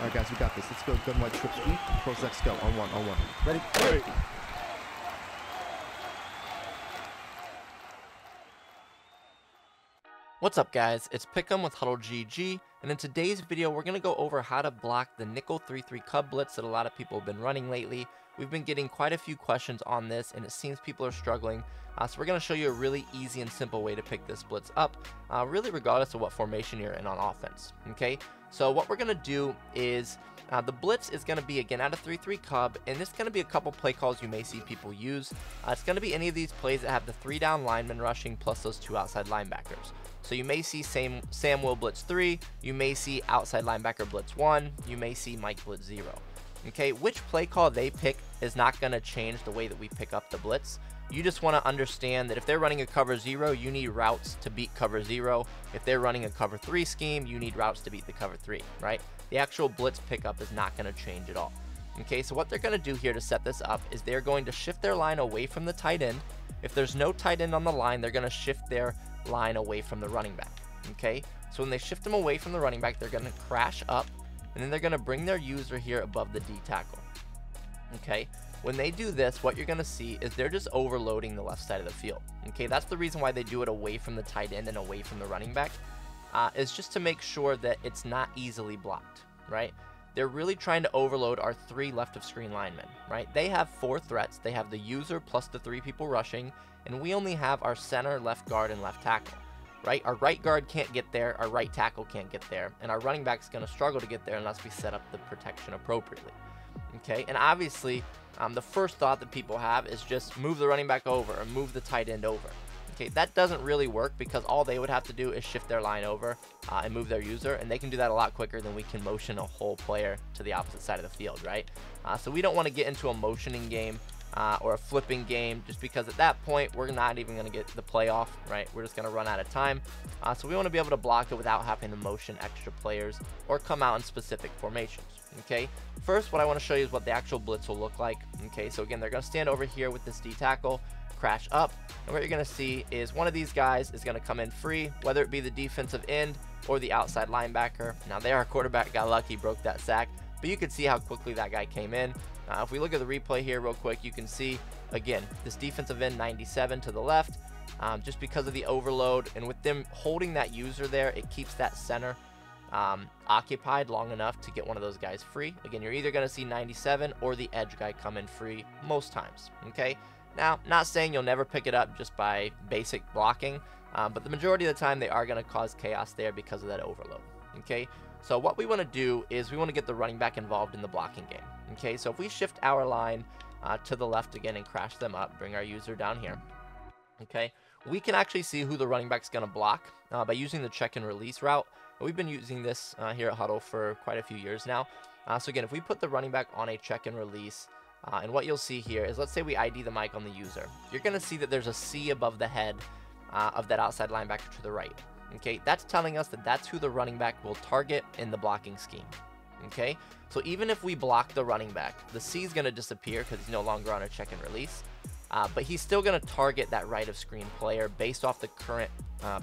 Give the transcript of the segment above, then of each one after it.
All right, guys, we got this. Let's go. Gun white trip sweep. Pros X go. On one. Ready? Hey. What's up, guys? It's Pick'em with HuddleGG, and in today's video we're going to go over how to block the nickel 3-3 cub blitz that a lot of people have been running lately. We've been getting quite a few questions on this, and it seems people are struggling, so we're going to show you a really easy and simple way to pick this blitz up, really regardless of what formation you're in on offense. Okay, so what we're going to do is the blitz is going to be, again, out of 3-3 cub, and it's going to be a couple play calls you may see people use. It's going to be any of these plays that have the 3 down linemen rushing plus those 2 outside linebackers. So you may see Sam Will blitz 3, you may see outside linebacker blitz 1, you may see Mike blitz 0. Okay, which play call they pick is not going to change the way that we pick up the blitz. You just want to understand that if they're running a cover 0, you need routes to beat cover 0. If they're running a cover 3 scheme, you need routes to beat the cover 3, right? The actual blitz pickup is not going to change at all. Okay, so what they're going to do here to set this up is they're going to shift their line away from the tight end. If there's no tight end on the line, they're going to shift their line away from the running back. Okay, so when they shift them away from the running back, they're going to crash up, and then they're going to bring their user here above the D tackle. Okay, when they do this, what you're going to see is they're just overloading the left side of the field. Okay, that's the reason why they do it away from the tight end and away from the running back, is just to make sure that it's not easily blocked, right? They're really trying to overload our 3 left of screen linemen, right? They have 4 threats. They have the user plus the 3 people rushing, and we only have our center, left guard, and left tackle, right? Our right guard can't get there, our right tackle can't get there, and our running back's going to struggle to get there unless we set up the protection appropriately. Okay, and obviously, the first thought that people have is just move the running back over or move the tight end over. Okay, that doesn't really work because all they would have to do is shift their line over and move their user, and they can do that a lot quicker than we can motion a whole player to the opposite side of the field, right? So we don't want to get into a motioning game or a flipping game, just because at that point we're not even going to get the play off, right? We're just going to run out of time. So we want to be able to block it without having to motion extra players or come out in specific formations. Okay, first what I want to show you is what the actual blitz will look like. Okay, so again, they're going to stand over here with this D tackle, crash up, and what you're going to see is one of these guys is going to come in free, whether it be the defensive end or the outside linebacker. Now there, our quarterback got lucky, broke that sack, but you can see how quickly that guy came in. If we look at the replay here real quick, you can see, again, this defensive end 97 to the left, just because of the overload, and with them holding that user there, it keeps that center occupied long enough to get one of those guys free. Again, you're either going to see 97 or the edge guy come in free most times. Okay, now, not saying you'll never pick it up just by basic blocking, but the majority of the time they are going to cause chaos there because of that overload. Okay, so what we want to do is we want to get the running back involved in the blocking game. Okay, so if we shift our line to the left again and crash them up, bring our user down here, okay, we can actually see who the running back's going to block by using the check and release route. We've been using this here at Huddle for quite a few years now. So again, if we put the running back on a check and release, and what you'll see here is, let's say we ID the mic on the user, you're going to see that there's a C above the head of that outside linebacker to the right. Okay, that's telling us that that's who the running back will target in the blocking scheme. Okay, so even if we block the running back, the C is going to disappear because he's no longer on a check and release, but he's still going to target that right of screen player based off the current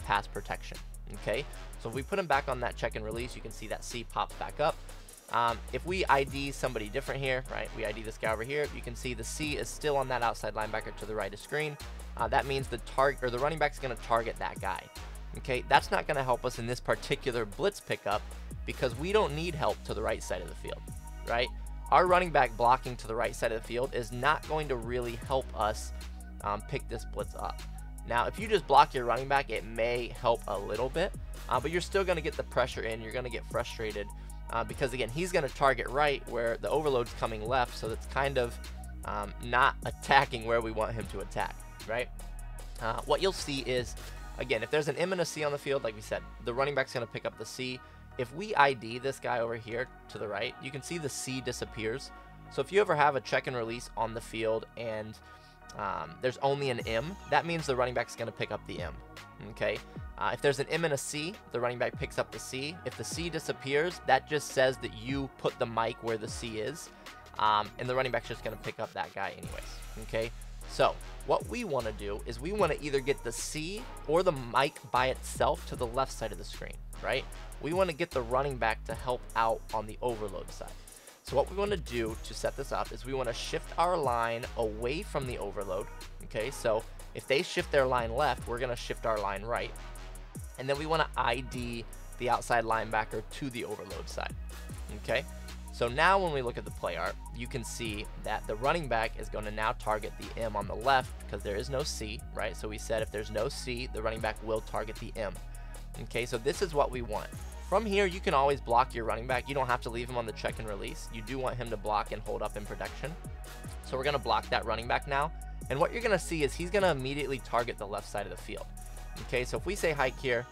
pass protection. Okay, so if we put him back on that check and release, you can see that C pops back up. If we ID somebody different here, right, we ID this guy over here, you can see the C is still on that outside linebacker to the right of screen. That means the running back is going to target that guy. Okay, that's not going to help us in this particular blitz pickup because we don't need help to the right side of the field, right? Our running back blocking to the right side of the field is not going to really help us pick this blitz up. Now, if you just block your running back, it may help a little bit, but you're still going to get the pressure in. You're going to get frustrated because, again, he's going to target right where the overload's coming left, so that's kind of not attacking where we want him to attack, right? What you'll see is, again, if there's an M and a C on the field, like we said, the running back's going to pick up the C. If we ID this guy over here to the right, you can see the C disappears. So if you ever have a check and release on the field and there's only an M, that means the running back's going to pick up the M. Okay, if there's an M and a C, the running back picks up the C. If the C disappears, that just says that you put the mic where the C is, and the running back's just going to pick up that guy anyways. Okay, so what we want to do is we want to either get the C or the mic by itself to the left side of the screen. right? We want to get the running back to help out on the overload side. So what we want to do to set this up is we want to shift our line away from the overload. Okay, so if they shift their line left, we're going to shift our line right. And then we want to ID the outside linebacker to the overload side. Okay, so now when we look at the play art, you can see that the running back is going to now target the M on the left because there is no C, right? So we said if there's no C, the running back will target the M. Okay, so this is what we want. From here, you can always block your running back. You don't have to leave him on the check and release. You do want him to block and hold up in protection. So we're going to block that running back now. And what you're going to see is he's going to immediately target the left side of the field. Okay, so if we say hike here,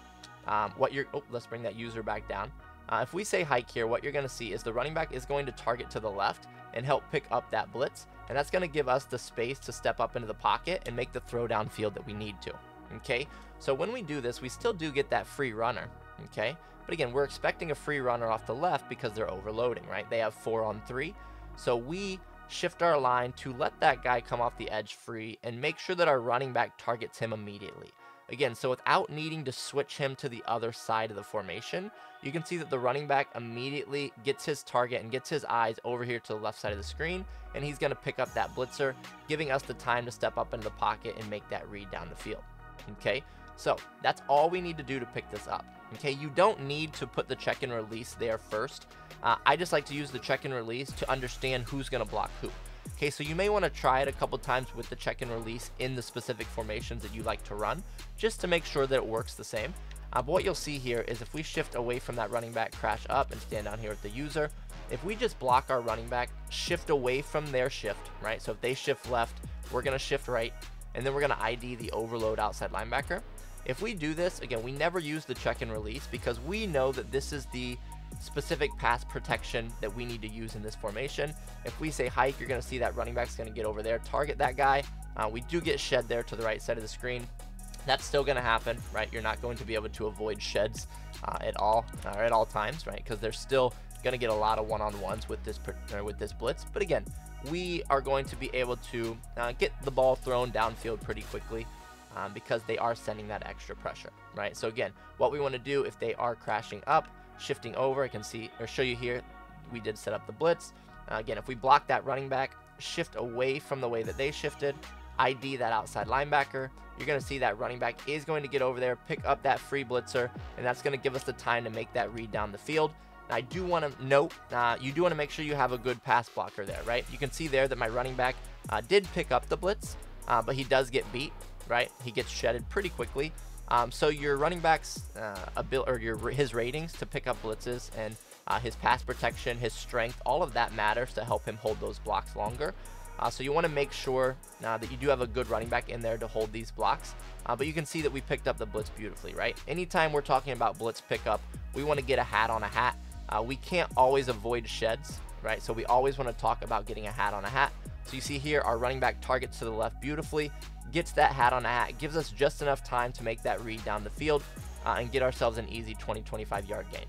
let's bring that user back down. If we say hike here, what you're going to see is the running back is going to target to the left and help pick up that blitz. And that's going to give us the space to step up into the pocket and make the throw down field that we need to. Okay, so when we do this, we still do get that free runner. Okay, but again, we're expecting a free runner off the left because they're overloading, right? They have 4 on 3. So we shift our line to let that guy come off the edge free and make sure that our running back targets him immediately. Again, so without needing to switch him to the other side of the formation, you can see that the running back immediately gets his target and gets his eyes over here to the left side of the screen, and he's going to pick up that blitzer, giving us the time to step up into the pocket and make that read down the field. Okay, so that's all we need to do to pick this up. Okay, you don't need to put the check and release there first. I just like to use the check and release to understand who's going to block who. Okay, so you may want to try it a couple times with the check and release in the specific formations that you like to run, just to make sure that it works the same. But what you'll see here is if we shift away from that running back, crash up, and stand down here with the user, if we just block our running back, shift away from their shift, right? So if they shift left, we're going to shift right, and then we're going to ID the overload outside linebacker. If we do this, again, we never use the check and release because we know that this is the specific pass protection that we need to use in this formation. If we say hike, you're going to see that running back's going to get over there, target that guy. We do get shed there to the right side of the screen. That's still going to happen, right? You're not going to be able to avoid sheds at all times, right? Because they're still going to get a lot of one-on-ones with this blitz. But again, we are going to be able to get the ball thrown downfield pretty quickly because they are sending that extra pressure, right? So again, what we want to do if they are crashing up, shifting over, I can see or show you here, we did set up the blitz. Again, if we block that running back, shift away from the way that they shifted, ID that outside linebacker, you're going to see that running back is going to get over there, pick up that free blitzer, and that's going to give us the time to make that read down the field. Now, I do want to note, you do want to make sure you have a good pass blocker there, right? You can see there that my running back did pick up the blitz, but he does get beat, right? He gets shedded pretty quickly. So your running back's his ratings to pick up blitzes and his pass protection, his strength, all of that matters to help him hold those blocks longer. So you want to make sure that you do have a good running back in there to hold these blocks. But you can see that we picked up the blitz beautifully, right? Anytime we're talking about blitz pickup, we want to get a hat on a hat. We can't always avoid sheds, right? So we always want to talk about getting a hat on a hat. So you see here, our running back targets to the left beautifully, gets that hat on a hat, gives us just enough time to make that read down the field and get ourselves an easy 20-25 yard gain.